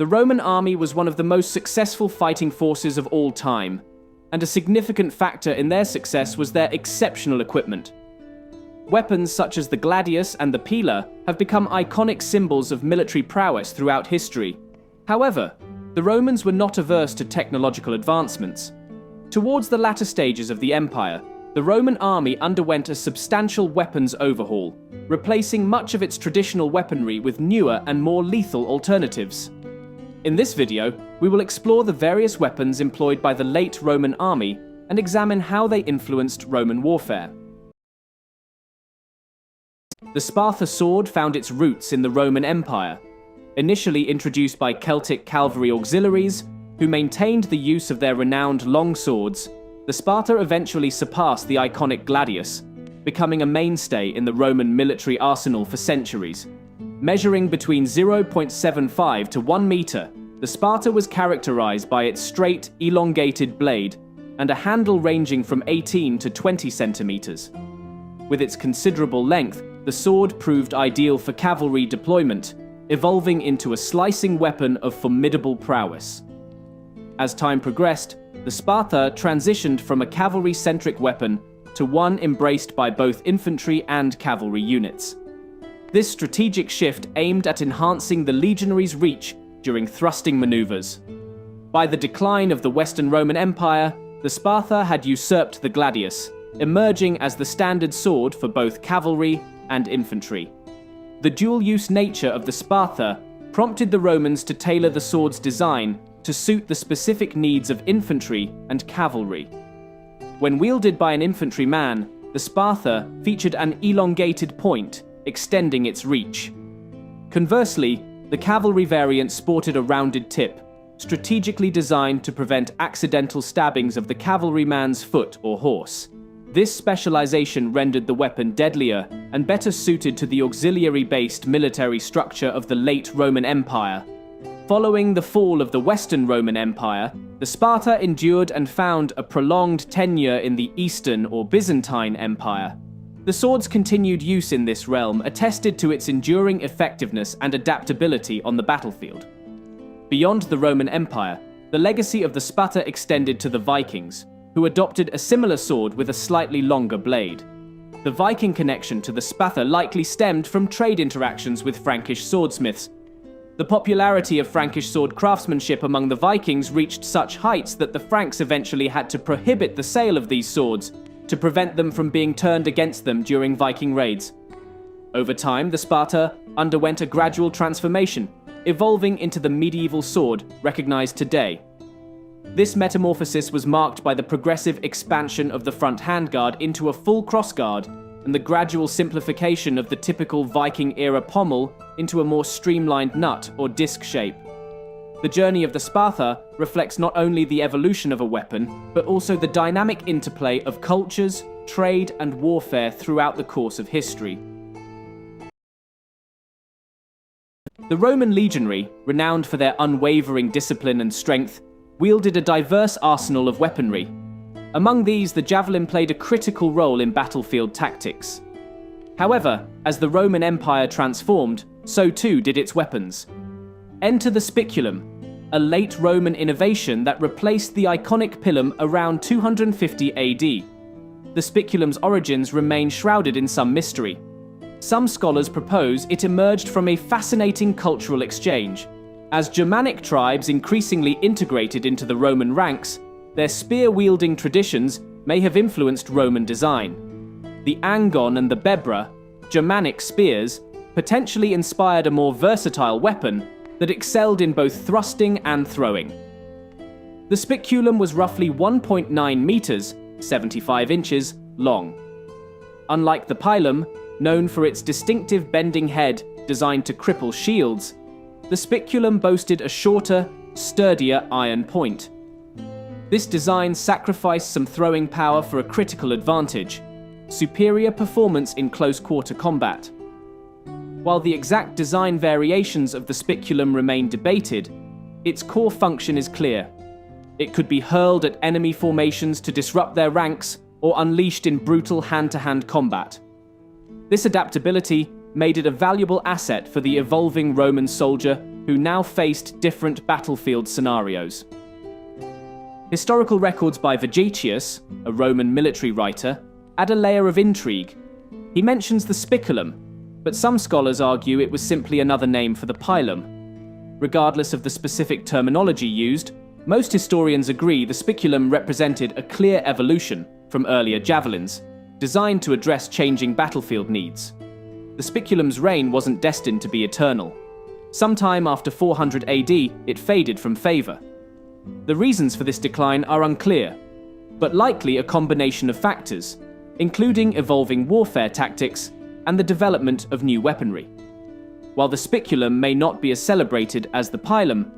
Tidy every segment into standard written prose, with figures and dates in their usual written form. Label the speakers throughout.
Speaker 1: The Roman army was one of the most successful fighting forces of all time, and a significant factor in their success was their exceptional equipment. Weapons such as the gladius and the pila have become iconic symbols of military prowess throughout history. However, the Romans were not averse to technological advancements. Towards the latter stages of the empire, the Roman army underwent a substantial weapons overhaul, replacing much of its traditional weaponry with newer and more lethal alternatives. In this video, we will explore the various weapons employed by the late Roman army and examine how they influenced Roman warfare. The Spatha sword found its roots in the Roman Empire. Initially introduced by Celtic cavalry auxiliaries, who maintained the use of their renowned long swords, the Spatha eventually surpassed the iconic gladius, becoming a mainstay in the Roman military arsenal for centuries. Measuring between 0.75 to 1 meter, the Spatha was characterized by its straight, elongated blade and a handle ranging from 18 to 20 centimeters. With its considerable length, the sword proved ideal for cavalry deployment, evolving into a slicing weapon of formidable prowess. As time progressed, the Spatha transitioned from a cavalry-centric weapon to one embraced by both infantry and cavalry units. This strategic shift aimed at enhancing the legionaries' reach during thrusting maneuvers. By the decline of the Western Roman Empire, the Spatha had usurped the gladius, emerging as the standard sword for both cavalry and infantry. The dual-use nature of the Spatha prompted the Romans to tailor the sword's design to suit the specific needs of infantry and cavalry. When wielded by an infantryman, the Spatha featured an elongated point, extending its reach. Conversely, the cavalry variant sported a rounded tip, strategically designed to prevent accidental stabbings of the cavalryman's foot or horse. This specialization rendered the weapon deadlier and better suited to the auxiliary-based military structure of the late Roman Empire. Following the fall of the Western Roman Empire, the Spatha endured and found a prolonged tenure in the Eastern or Byzantine Empire. The sword's continued use in this realm attested to its enduring effectiveness and adaptability on the battlefield. Beyond the Roman Empire, the legacy of the Spatha extended to the Vikings, who adopted a similar sword with a slightly longer blade. The Viking connection to the Spatha likely stemmed from trade interactions with Frankish swordsmiths. The popularity of Frankish sword craftsmanship among the Vikings reached such heights that the Franks eventually had to prohibit the sale of these swords to prevent them from being turned against them during Viking raids. Over time, the Spatha underwent a gradual transformation, evolving into the medieval sword recognized today. This metamorphosis was marked by the progressive expansion of the front handguard into a full crossguard and the gradual simplification of the typical Viking-era pommel into a more streamlined nut or disc shape. The journey of the Spatha reflects not only the evolution of a weapon, but also the dynamic interplay of cultures, trade, and warfare throughout the course of history. The Roman legionary, renowned for their unwavering discipline and strength, wielded a diverse arsenal of weaponry. Among these, the javelin played a critical role in battlefield tactics. However, as the Roman Empire transformed, so too did its weapons. Enter the Spiculum, a late Roman innovation that replaced the iconic pilum around 250 AD. The Spiculum's origins remain shrouded in some mystery. Some scholars propose it emerged from a fascinating cultural exchange. As Germanic tribes increasingly integrated into the Roman ranks, their spear-wielding traditions may have influenced Roman design. The angon and the bebra, Germanic spears, potentially inspired a more versatile weapon that excelled in both thrusting and throwing. The Spiculum was roughly 1.9 meters, 75 inches, long. Unlike the pilum, known for its distinctive bending head designed to cripple shields, the Spiculum boasted a shorter, sturdier iron point. This design sacrificed some throwing power for a critical advantage, superior performance in close-quarter combat. While the exact design variations of the Spiculum remain debated, its core function is clear. It could be hurled at enemy formations to disrupt their ranks or unleashed in brutal hand-to-hand combat. This adaptability made it a valuable asset for the evolving Roman soldier who who now faced different battlefield scenarios. Historical records by Vegetius, a Roman military writer, add a layer of intrigue. He mentions the Spiculum, but some scholars argue it was simply another name for the pilum. Regardless of the specific terminology used, most historians agree the Spiculum represented a clear evolution from earlier javelins, designed to address changing battlefield needs. The Spiculum's reign wasn't destined to be eternal. Sometime after 400 AD, it faded from favor. The reasons for this decline are unclear, but likely a combination of factors, including evolving warfare tactics and the development of new weaponry. While the Spiculum may not be as celebrated as the pilum,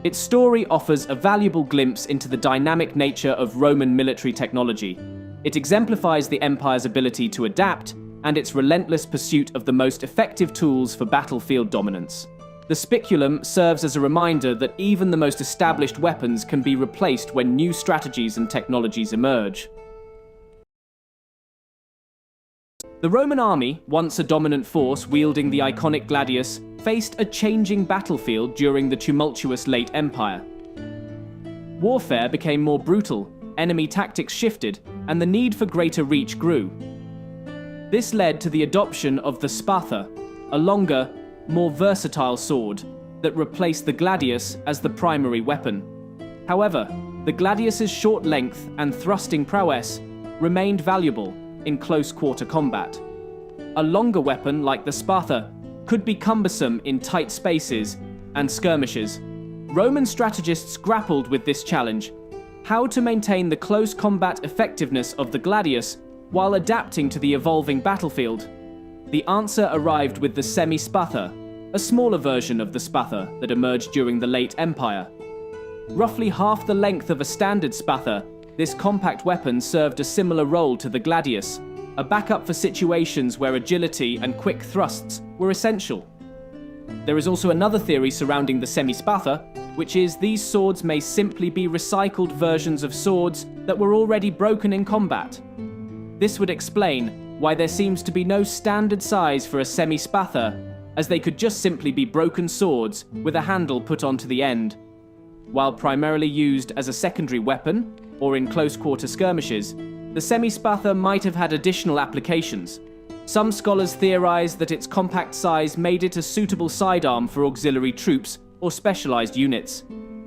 Speaker 1: its story offers a valuable glimpse into the dynamic nature of Roman military technology. It exemplifies the empire's ability to adapt and its relentless pursuit of the most effective tools for battlefield dominance. The Spiculum serves as a reminder that even the most established weapons can be replaced when new strategies and technologies emerge. The Roman army, once a dominant force wielding the iconic gladius, faced a changing battlefield during the tumultuous late Empire. Warfare became more brutal, enemy tactics shifted, and the need for greater reach grew. This led to the adoption of the Spatha, a longer, more versatile sword that replaced the gladius as the primary weapon. However, the gladius's short length and thrusting prowess remained valuable in close-quarter combat. A longer weapon like the Spatha could be cumbersome in tight spaces and skirmishes. Roman strategists grappled with this challenge: how to maintain the close combat effectiveness of the gladius while adapting to the evolving battlefield. The answer arrived with the SemiSpatha, a smaller version of the Spatha that emerged during the late Empire. Roughly half the length of a standard Spatha, this compact weapon served a similar role to the gladius, a backup for situations where agility and quick thrusts were essential. There is also another theory surrounding the SemiSpatha, which is these swords may simply be recycled versions of swords that were already broken in combat. This would explain why there seems to be no standard size for a SemiSpatha, as they could just simply be broken swords with a handle put onto the end. While primarily used as a secondary weapon, or in close-quarter skirmishes, the SemiSpatha might have had additional applications. Some scholars theorize that its compact size made it a suitable sidearm for auxiliary troops or specialized units.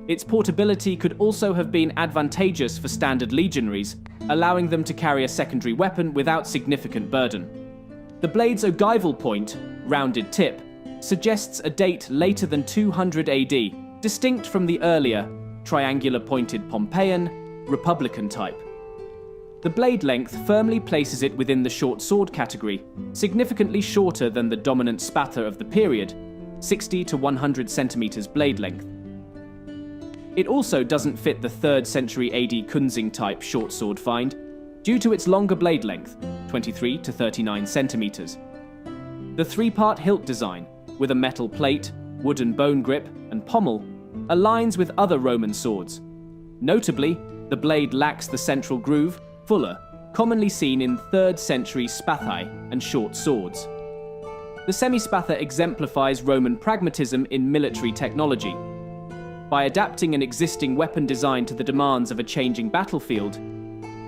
Speaker 1: Its portability could also have been advantageous for standard legionaries, allowing them to carry a secondary weapon without significant burden. The blade's ogival point, rounded tip, suggests a date later than 200 AD, distinct from the earlier, triangular-pointed Pompeian, Republican type. The blade length firmly places it within the short sword category, significantly shorter than the dominant Spatha of the period, 60 to 100 centimeters blade length. It also doesn't fit the 3rd century AD Kunzing type short sword find, due to its longer blade length, 23 to 39 centimeters. The 3-part hilt design, with a metal plate, wooden bone grip, and pommel, aligns with other Roman swords. Notably, the blade lacks the central groove, fuller, commonly seen in 3rd century Spathae and short swords. The SemiSpatha exemplifies Roman pragmatism in military technology. By adapting an existing weapon design to the demands of a changing battlefield,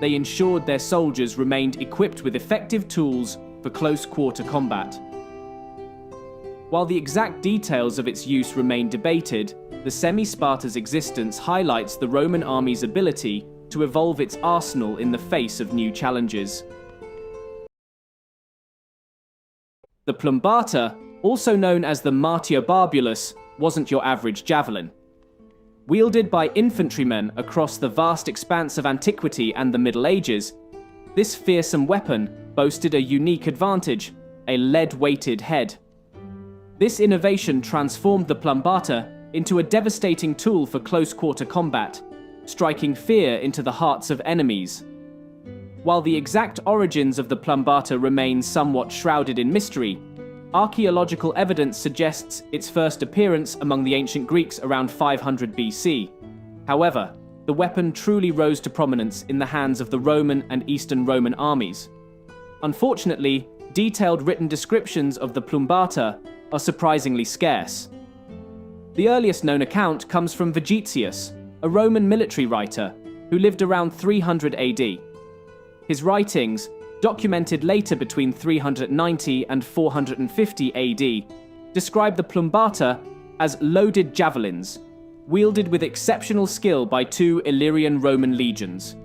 Speaker 1: they ensured their soldiers remained equipped with effective tools for close-quarter combat. While the exact details of its use remain debated, the SemiSpatha's existence highlights the Roman army's ability to evolve its arsenal in the face of new challenges. The Plumbata, also known as the Martia Barbulus, wasn't your average javelin. Wielded by infantrymen across the vast expanse of antiquity and the Middle Ages, this fearsome weapon boasted a unique advantage: a lead-weighted head. This innovation transformed the Plumbata into a devastating tool for close-quarter combat, striking fear into the hearts of enemies. While the exact origins of the Plumbata remain somewhat shrouded in mystery, archaeological evidence suggests its first appearance among the ancient Greeks around 500 BC. However, the weapon truly rose to prominence in the hands of the Roman and Eastern Roman armies. Unfortunately, detailed written descriptions of the Plumbata are surprisingly scarce. The earliest known account comes from Vegetius, a Roman military writer who lived around 300 AD. His writings, documented later between 390 and 450 AD, describe the Plumbata as loaded javelins, wielded with exceptional skill by two Illyrian Roman legions.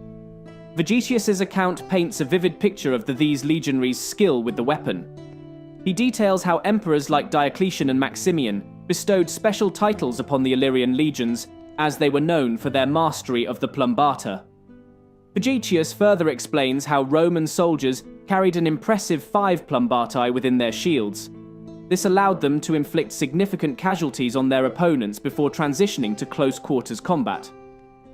Speaker 1: Vegetius's account paints a vivid picture of these legionaries' skill with the weapon. He details how emperors like Diocletian and Maximian bestowed special titles upon the Illyrian legions as they were known for their mastery of the Plumbata. Vegetius further explains how Roman soldiers carried an impressive 5 Plumbatae within their shields. This allowed them to inflict significant casualties on their opponents before transitioning to close quarters combat.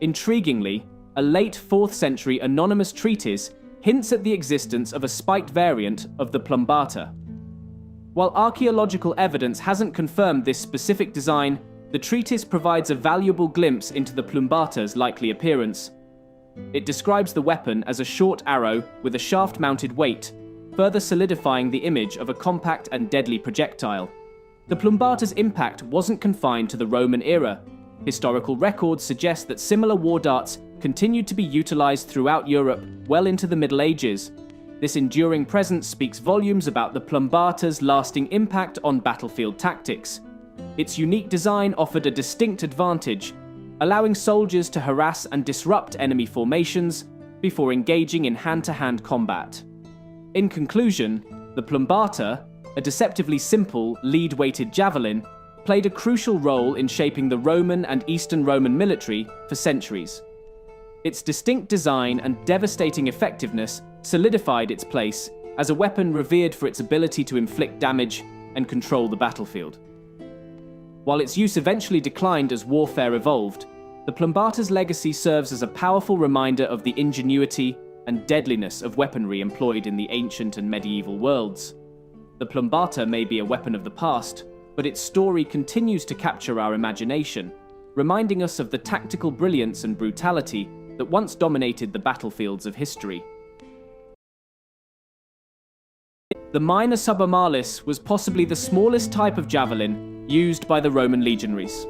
Speaker 1: Intriguingly, a late 4th century anonymous treatise hints at the existence of a spiked variant of the Plumbata. While archaeological evidence hasn't confirmed this specific design, the treatise provides a valuable glimpse into the Plumbata's likely appearance. It describes the weapon as a short arrow with a shaft-mounted weight, further solidifying the image of a compact and deadly projectile. The Plumbata's impact wasn't confined to the Roman era. Historical records suggest that similar war darts continued to be utilized throughout Europe well into the Middle Ages. This enduring presence speaks volumes about the Plumbata's lasting impact on battlefield tactics. Its unique design offered a distinct advantage, allowing soldiers to harass and disrupt enemy formations before engaging in hand-to-hand combat. In conclusion, the Plumbata, a deceptively simple, lead-weighted javelin, played a crucial role in shaping the Roman and Eastern Roman military for centuries. Its distinct design and devastating effectiveness solidified its place as a weapon revered for its ability to inflict damage and control the battlefield. While its use eventually declined as warfare evolved, the Plumbata's legacy serves as a powerful reminder of the ingenuity and deadliness of weaponry employed in the ancient and medieval worlds. The Plumbata may be a weapon of the past, but its story continues to capture our imagination, reminding us of the tactical brilliance and brutality that once dominated the battlefields of history. The minor SubArmalis was possibly the smallest type of javelin used by the Roman legionaries.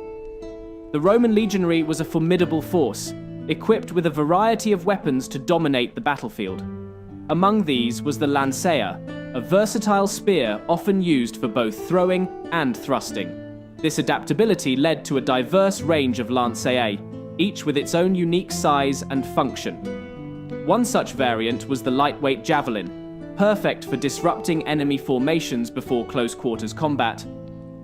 Speaker 1: The Roman legionary was a formidable force, equipped with a variety of weapons to dominate the battlefield. Among these was the lancea, a versatile spear often used for both throwing and thrusting. This adaptability led to a diverse range of lanceae, each with its own unique size and function. One such variant was the lightweight javelin, perfect for disrupting enemy formations before close quarters combat.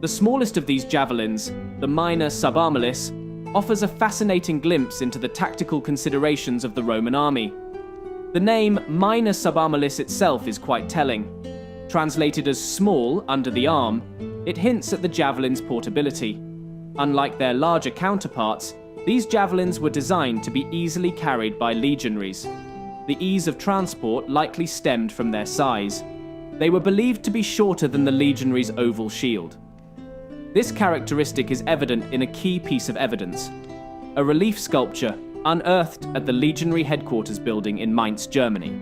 Speaker 1: The smallest of these javelins, the minor SubArmalis, offers a fascinating glimpse into the tactical considerations of the Roman army. The name minor SubArmalis itself is quite telling. Translated as small under the arm, it hints at the javelin's portability. Unlike their larger counterparts, these javelins were designed to be easily carried by legionaries. The ease of transport likely stemmed from their size. They were believed to be shorter than the legionary's oval shield. This characteristic is evident in a key piece of evidence: a relief sculpture unearthed at the legionary headquarters building in Mainz, Germany.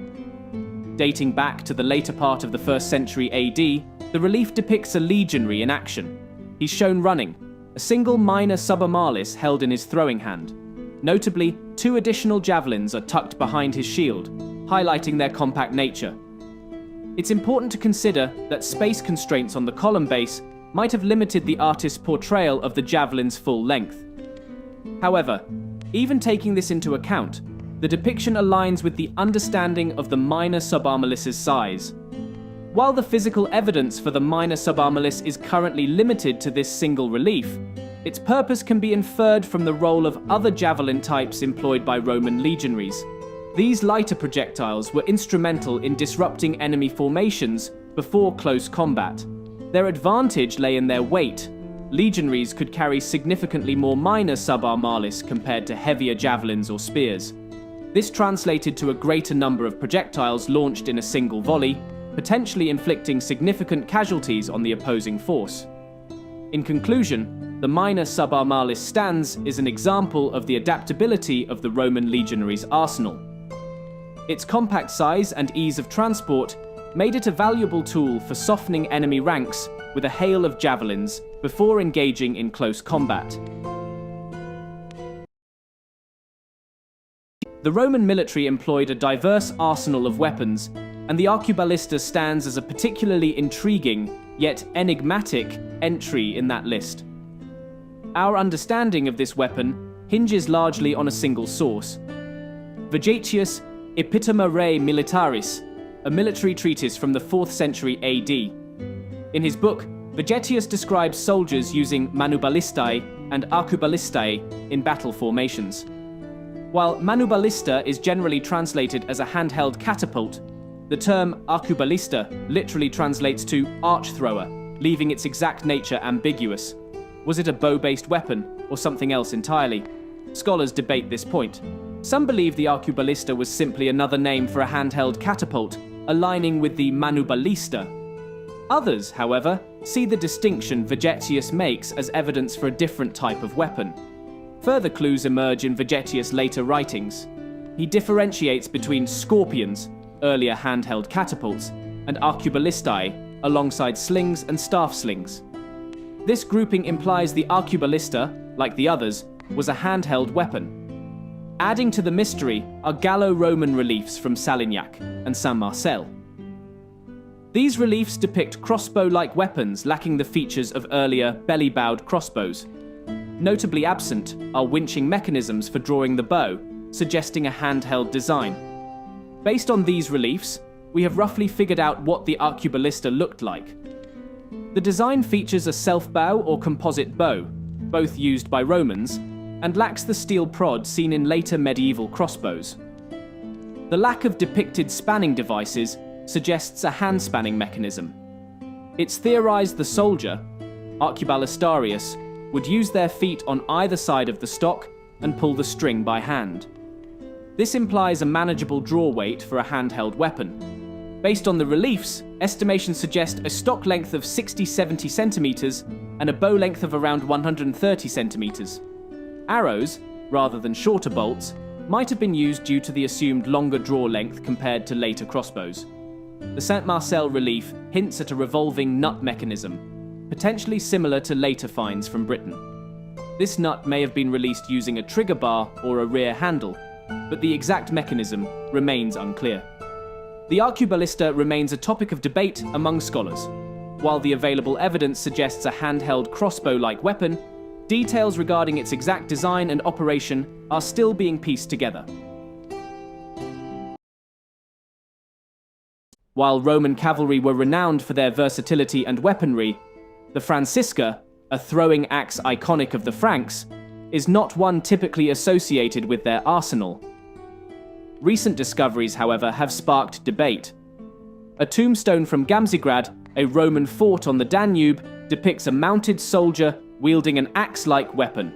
Speaker 1: Dating back to the later part of the 1st century AD, the relief depicts a legionary in action. He's shown running, a single minor SubArmalis held in his throwing hand. Notably, 2 additional javelins are tucked behind his shield, highlighting their compact nature. It's important to consider that space constraints on the column base might have limited the artist's portrayal of the javelin's full length. However, even taking this into account, the depiction aligns with the understanding of the minor SubArmalis's size. While the physical evidence for the minor SubArmalis is currently limited to this single relief, its purpose can be inferred from the role of other javelin types employed by Roman legionaries. These lighter projectiles were instrumental in disrupting enemy formations before close combat. Their advantage lay in their weight. Legionaries could carry significantly more minor SubArmalis compared to heavier javelins or spears. This translated to a greater number of projectiles launched in a single volley, potentially inflicting significant casualties on the opposing force. In conclusion, the minor SubArmalis stance is an example of the adaptability of the Roman legionaries' arsenal. Its compact size and ease of transport made it a valuable tool for softening enemy ranks with a hail of javelins before engaging in close combat. The Roman military employed a diverse arsenal of weapons, and the Arbalista stands as a particularly intriguing, yet enigmatic, entry in that list. Our understanding of this weapon hinges largely on a single source: Vegetius' Epitome Rei Militaris, a military treatise from the 4th century AD. In his book, Vegetius describes soldiers using manubalistae and arcubalistae in battle formations. While manubalista is generally translated as a handheld catapult, the term arcubalista literally translates to arch thrower, leaving its exact nature ambiguous. Was it a bow-based weapon, or something else entirely? Scholars debate this point. Some believe the arcubalista was simply another name for a handheld catapult, aligning with the manubalista. Others, however, see the distinction Vegetius makes as evidence for a different type of weapon. Further clues emerge in Vegetius' later writings. He differentiates between scorpions, earlier handheld catapults, and arcubalistae, alongside slings and staff slings. This grouping implies the arcubalista, like the others, was a handheld weapon. Adding to the mystery are Gallo-Roman reliefs from Salignac and Saint Marcel. These reliefs depict crossbow-like weapons lacking the features of earlier belly-bowed crossbows. Notably absent are winching mechanisms for drawing the bow, suggesting a handheld design. Based on these reliefs, we have roughly figured out what the arcubalista looked like. The design features a self-bow or composite bow, both used by Romans, and lacks the steel prod seen in later medieval crossbows. The lack of depicted spanning devices suggests a hand-spanning mechanism. It's theorized the soldier, Arcubalistarius, would use their feet on either side of the stock and pull the string by hand. This implies a manageable draw weight for a handheld weapon. Based on the reliefs, estimations suggest a stock length of 60-70 centimeters and a bow length of around 130 centimeters. Arrows, rather than shorter bolts, might have been used due to the assumed longer draw length compared to later crossbows. The Saint Marcel relief hints at a revolving nut mechanism, potentially similar to later finds from Britain. This nut may have been released using a trigger bar or a rear handle, but the exact mechanism remains unclear. The arcubalista remains a topic of debate among scholars. While the available evidence suggests a handheld crossbow-like weapon, details regarding its exact design and operation are still being pieced together. While Roman cavalry were renowned for their versatility and weaponry, the Francesca, a throwing axe iconic of the Franks, is not one typically associated with their arsenal. Recent discoveries, however, have sparked debate. A tombstone from Gamzigrad, a Roman fort on the Danube, depicts a mounted soldier wielding an axe-like weapon.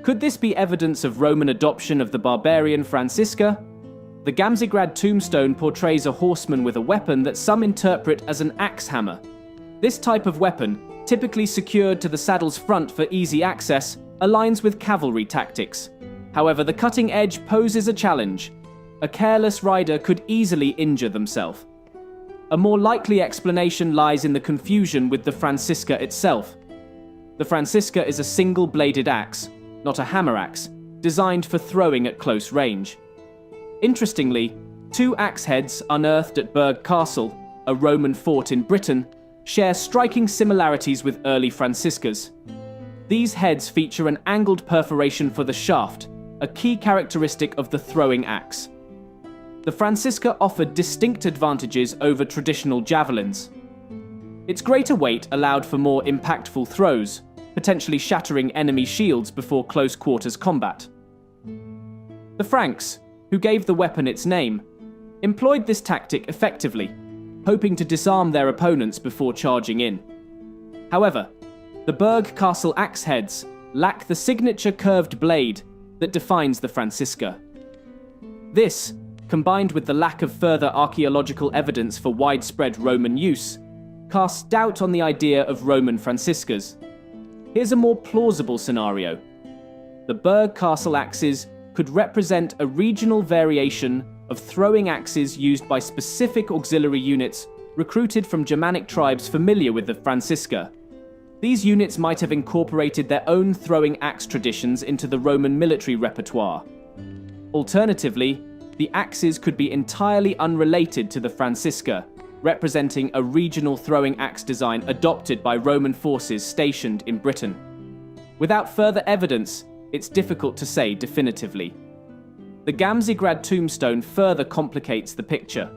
Speaker 1: Could this be evidence of Roman adoption of the barbarian Francesca? The Gamzigrad tombstone portrays a horseman with a weapon that some interpret as an axe hammer. This type of weapon, typically secured to the saddle's front for easy access, aligns with cavalry tactics. However, the cutting edge poses a challenge. A careless rider could easily injure themselves. A more likely explanation lies in the confusion with the Francesca itself. The Francesca is a single-bladed axe, not a hammer axe, designed for throwing at close range. Interestingly, two axe heads unearthed at Burgh Castle, a Roman fort in Britain, share striking similarities with early Francescas. These heads feature an angled perforation for the shaft, a key characteristic of the throwing axe. The Francesca offered distinct advantages over traditional javelins. Its greater weight allowed for more impactful throws, potentially shattering enemy shields before close quarters combat. The Franks, who gave the weapon its name, employed this tactic effectively, hoping to disarm their opponents before charging in. However, the Burgh Castle axe heads lack the signature curved blade that defines the Francesca. This, combined with the lack of further archaeological evidence for widespread Roman use, casts doubt on the idea of Roman Francescas. Here's a more plausible scenario. The Burgh Castle axes could represent a regional variation of throwing axes used by specific auxiliary units recruited from Germanic tribes familiar with the Francisca. These units might have incorporated their own throwing axe traditions into the Roman military repertoire. Alternatively, the axes could be entirely unrelated to the Francisca, representing a regional throwing axe design adopted by Roman forces stationed in Britain. Without further evidence, it's difficult to say definitively. The Gamzigrad tombstone further complicates the picture.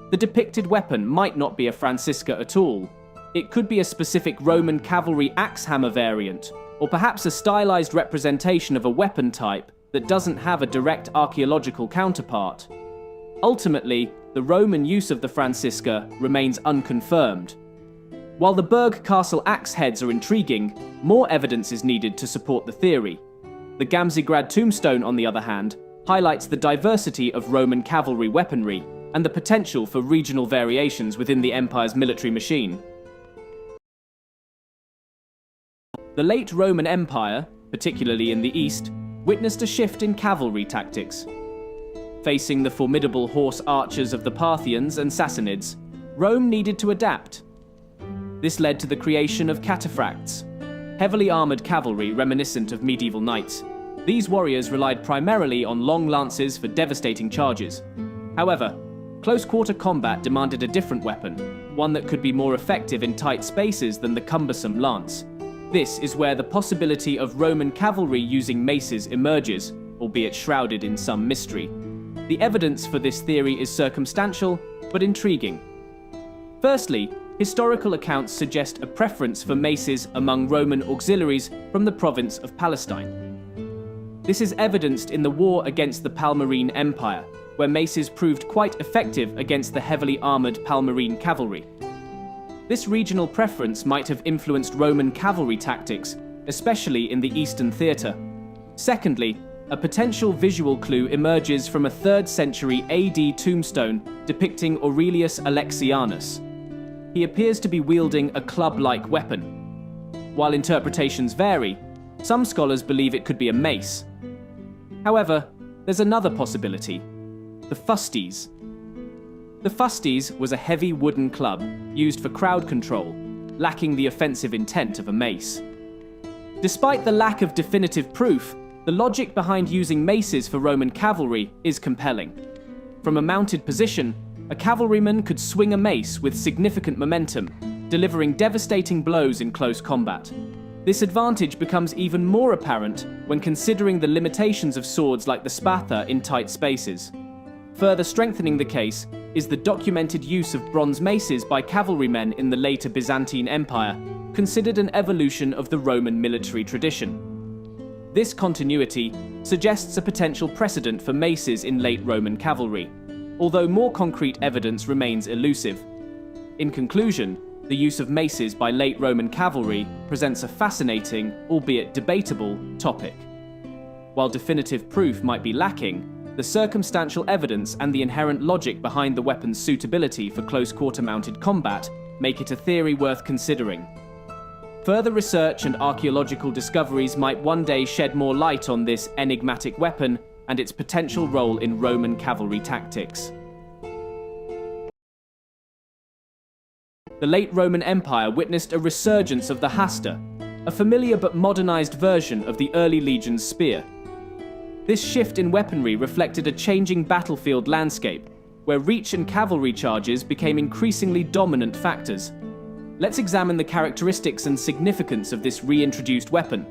Speaker 1: The depicted weapon might not be a Francisca at all. It could be a specific Roman cavalry axe hammer variant, or perhaps a stylized representation of a weapon type that doesn't have a direct archaeological counterpart. Ultimately, the Roman use of the Francisca remains unconfirmed. While the Burg Castle axe heads are intriguing, more evidence is needed to support the theory. The Gamzigrad tombstone, on the other hand, highlights the diversity of Roman cavalry weaponry and the potential for regional variations within the Empire's military machine. The late Roman Empire, particularly in the east, witnessed a shift in cavalry tactics. Facing the formidable horse archers of the Parthians and Sassanids, Rome needed to adapt. This led to the creation of cataphracts, heavily armoured cavalry reminiscent of medieval knights. These warriors relied primarily on long lances for devastating charges. However, close-quarter combat demanded a different weapon, one that could be more effective in tight spaces than the cumbersome lance. This is where the possibility of Roman cavalry using maces emerges, albeit shrouded in some mystery. The evidence for this theory is circumstantial, but intriguing. Firstly, historical accounts suggest a preference for maces among Roman auxiliaries from the province of Palestine. This is evidenced in the war against the Palmyrene Empire, where maces proved quite effective against the heavily armoured Palmyrene cavalry. This regional preference might have influenced Roman cavalry tactics, especially in the Eastern theatre. Secondly, a potential visual clue emerges from a 3rd century AD tombstone depicting Aurelius Alexianus. He appears to be wielding a club-like weapon. While interpretations vary, some scholars believe it could be a mace. However, there's another possibility: the fustes. The fustes was a heavy wooden club used for crowd control, lacking the offensive intent of a mace. Despite the lack of definitive proof, the logic behind using maces for Roman cavalry is compelling. From a mounted position, a cavalryman could swing a mace with significant momentum, delivering devastating blows in close combat. This advantage becomes even more apparent when considering the limitations of swords like the Spatha in tight spaces. Further strengthening the case is the documented use of bronze maces by cavalrymen in the later Byzantine Empire, considered an evolution of the Roman military tradition. This continuity suggests a potential precedent for maces in late Roman cavalry, although more concrete evidence remains elusive. In conclusion, the use of maces by late Roman cavalry presents a fascinating, albeit debatable, topic. While definitive proof might be lacking, the circumstantial evidence and the inherent logic behind the weapon's suitability for close-quarter mounted combat make it a theory worth considering. Further research and archaeological discoveries might one day shed more light on this enigmatic weapon and its potential role in Roman cavalry tactics. The late Roman Empire witnessed a resurgence of the Hasta, a familiar but modernized version of the early legion's spear. This shift in weaponry reflected a changing battlefield landscape, where reach and cavalry charges became increasingly dominant factors. Let's examine the characteristics and significance of this reintroduced weapon.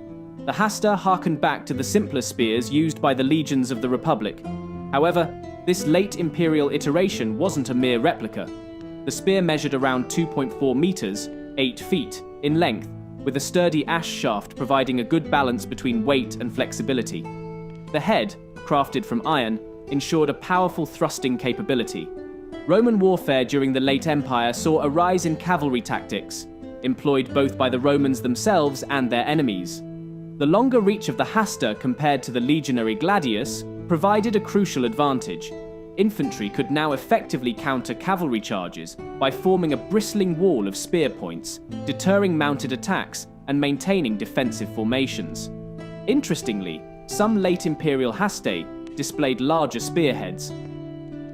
Speaker 1: The Hasta harkened back to the simpler spears used by the legions of the Republic. However, this late imperial iteration wasn't a mere replica. The spear measured around 2.4 meters, 8 feet, in length, with a sturdy ash shaft providing a good balance between weight and flexibility. The head, crafted from iron, ensured a powerful thrusting capability. Roman warfare during the late Empire saw a rise in cavalry tactics, employed both by the Romans themselves and their enemies. The longer reach of the Hasta compared to the legionary gladius provided a crucial advantage. Infantry could now effectively counter cavalry charges by forming a bristling wall of spear points, deterring mounted attacks and maintaining defensive formations. Interestingly, some late imperial Hastae displayed larger spearheads.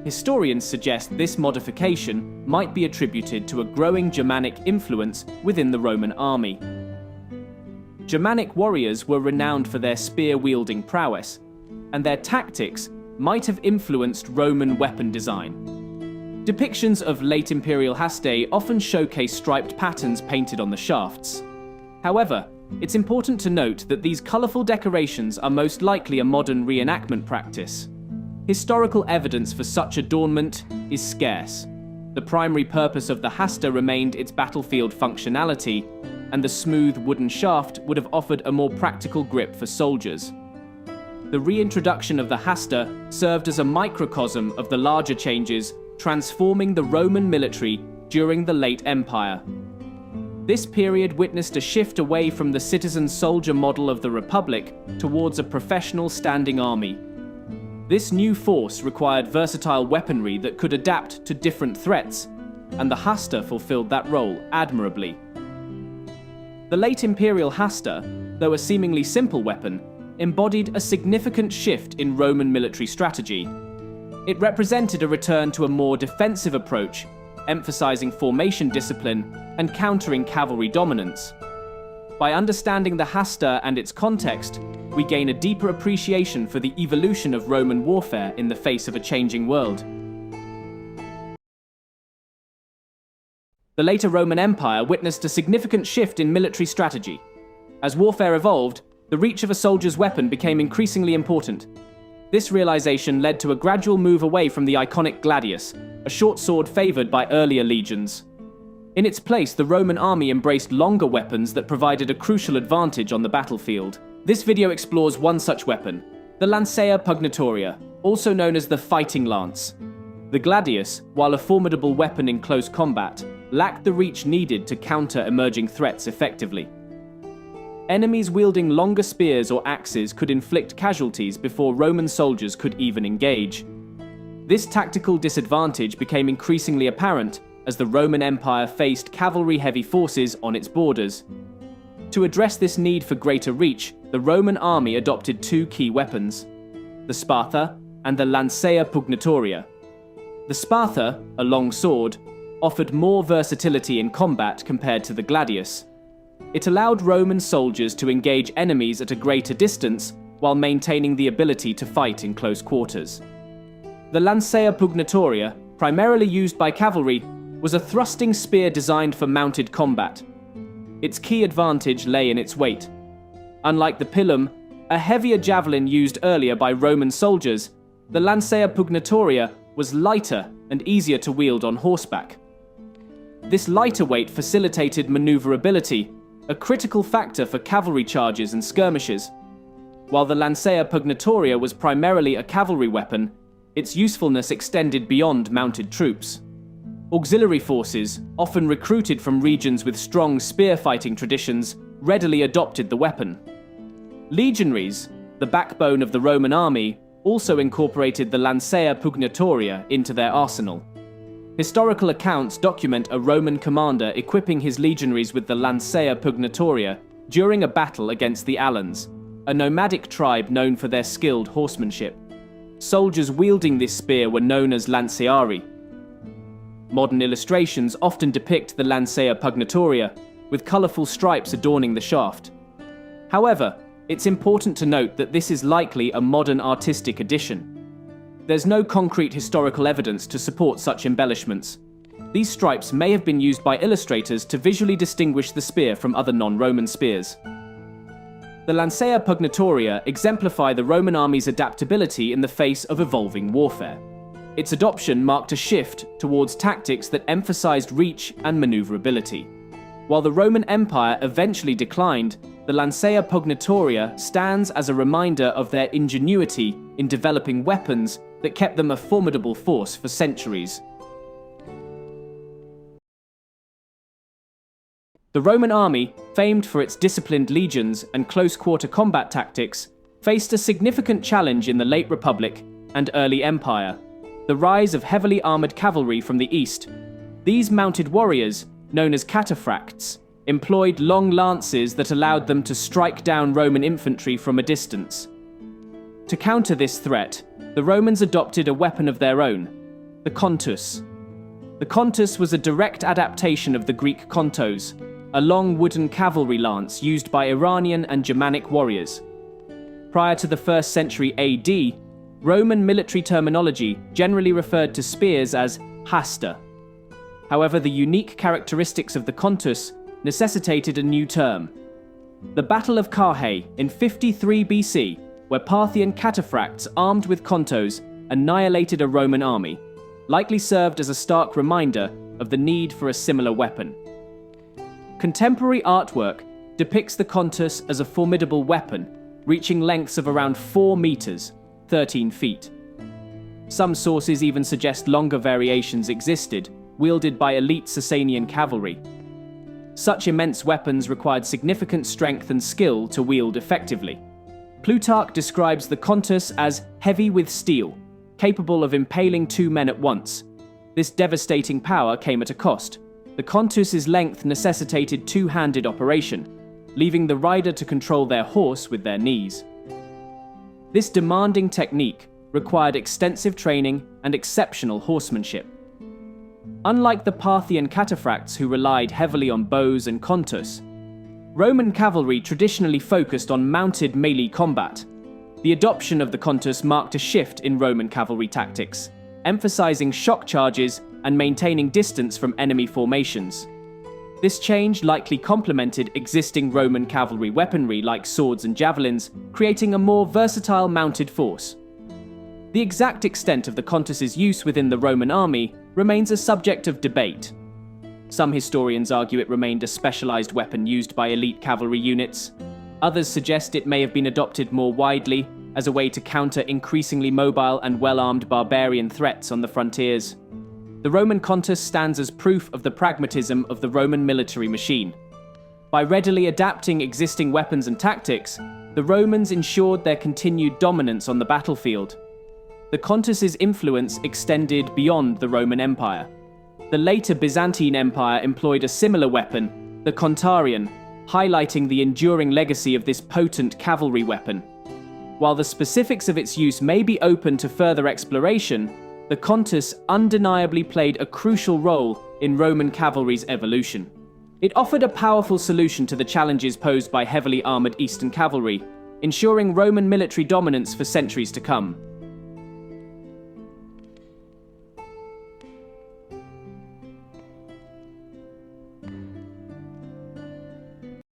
Speaker 1: Historians suggest this modification might be attributed to a growing Germanic influence within the Roman army. Germanic warriors were renowned for their spear-wielding prowess, and their tactics might have influenced Roman weapon design. Depictions of late Imperial Hastae often showcase striped patterns painted on the shafts. However, it's important to note that these colourful decorations are most likely a modern reenactment practice. Historical evidence for such adornment is scarce. The primary purpose of the Hasta remained its battlefield functionality, and the smooth wooden shaft would have offered a more practical grip for soldiers. The reintroduction of the Hasta served as a microcosm of the larger changes transforming the Roman military during the late Empire. This period witnessed a shift away from the citizen-soldier model of the Republic towards a professional standing army. This new force required versatile weaponry that could adapt to different threats, and the Hasta fulfilled that role admirably. The late Imperial Hasta, though a seemingly simple weapon, embodied a significant shift in Roman military strategy. It represented a return to a more defensive approach, emphasizing formation discipline and countering cavalry dominance. By understanding the Hasta and its context, we gain a deeper appreciation for the evolution of Roman warfare in the face of a changing world. The later Roman Empire witnessed a significant shift in military strategy. As warfare evolved, the reach of a soldier's weapon became increasingly important. This realization led to a gradual move away from the iconic gladius, a short sword favored by earlier legions. In its place, the Roman army embraced longer weapons that provided a crucial advantage on the battlefield. This video explores one such weapon, the Lancea Pugnitoria, also known as the fighting lance. The gladius, while a formidable weapon in close combat, lacked the reach needed to counter emerging threats effectively. Enemies wielding longer spears or axes could inflict casualties before Roman soldiers could even engage. This tactical disadvantage became increasingly apparent as the Roman Empire faced cavalry-heavy forces on its borders. To address this need for greater reach, the Roman army adopted two key weapons, the Spatha and the Lancea Pugnitoria. The Spatha, a long sword, offered more versatility in combat compared to the gladius. It allowed Roman soldiers to engage enemies at a greater distance while maintaining the ability to fight in close quarters. The Lancea Pugnitoria, primarily used by cavalry, was a thrusting spear designed for mounted combat. Its key advantage lay in its weight. Unlike the pilum, a heavier javelin used earlier by Roman soldiers, the Lancea Pugnitoria was lighter and easier to wield on horseback. This lighter weight facilitated maneuverability, a critical factor for cavalry charges and skirmishes. While the Lancea Pugnitoria was primarily a cavalry weapon, its usefulness extended beyond mounted troops. Auxiliary forces, often recruited from regions with strong spear-fighting traditions, readily adopted the weapon. Legionaries, the backbone of the Roman army, also incorporated the Lancea Pugnitoria into their arsenal. Historical accounts document a Roman commander equipping his legionaries with the Lancea Pugnitoria during a battle against the Alans, a nomadic tribe known for their skilled horsemanship. Soldiers wielding this spear were known as Lanciari. Modern illustrations often depict the Lancea Pugnitoria, with colourful stripes adorning the shaft. However, it's important to note that this is likely a modern artistic addition. There's no concrete historical evidence to support such embellishments. These stripes may have been used by illustrators to visually distinguish the spear from other non-Roman spears. The Lancea Pugnitoria exemplify the Roman army's adaptability in the face of evolving warfare. Its adoption marked a shift towards tactics that emphasized reach and maneuverability. While the Roman Empire eventually declined, the Lancea Pugnitoria stands as a reminder of their ingenuity in developing weapons that kept them a formidable force for centuries. The Roman army, famed for its disciplined legions and close-quarter combat tactics, faced a significant challenge in the late Republic and early Empire: the rise of heavily armored cavalry from the east. These mounted warriors, known as cataphracts, employed long lances that allowed them to strike down Roman infantry from a distance. To counter this threat, the Romans adopted a weapon of their own, The Contus. The Contus was a direct adaptation of the Greek kontos, a long wooden cavalry lance used by Iranian and Germanic warriors. Prior to the 1st century AD, Roman military terminology generally referred to spears as Hasta. However, the unique characteristics of the Contus necessitated a new term. The Battle of Carrhae in 53 BC, where Parthian cataphracts armed with kontos annihilated a Roman army, likely served as a stark reminder of the need for a similar weapon. Contemporary artwork depicts the Contus as a formidable weapon, reaching lengths of around 4 meters, 13 feet. Some sources even suggest longer variations existed, wielded by elite Sasanian cavalry. Such immense weapons required significant strength and skill to wield effectively. Plutarch describes the Contus as heavy with steel, capable of impaling 2 men at once. This devastating power came at a cost. The Contus's length necessitated two-handed operation, leaving the rider to control their horse with their knees. This demanding technique required extensive training and exceptional horsemanship. Unlike the Parthian cataphracts who relied heavily on bows and contus, Roman cavalry traditionally focused on mounted melee combat. The adoption of the contus marked a shift in Roman cavalry tactics, emphasizing shock charges and maintaining distance from enemy formations. This change likely complemented existing Roman cavalry weaponry like swords and javelins, creating a more versatile mounted force. The exact extent of the contus's use within the Roman army remains a subject of debate. Some historians argue it remained a specialized weapon used by elite cavalry units. Others suggest it may have been adopted more widely as a way to counter increasingly mobile and well-armed barbarian threats on the frontiers. The Roman contus stands as proof of the pragmatism of the Roman military machine. By readily adapting existing weapons and tactics, the Romans ensured their continued dominance on the battlefield. The contus's influence extended beyond the Roman Empire. The later Byzantine Empire employed a similar weapon, the Contarian, highlighting the enduring legacy of this potent cavalry weapon. While the specifics of its use may be open to further exploration, the contus undeniably played a crucial role in Roman cavalry's evolution. It offered a powerful solution to the challenges posed by heavily armored Eastern cavalry, ensuring Roman military dominance for centuries to come.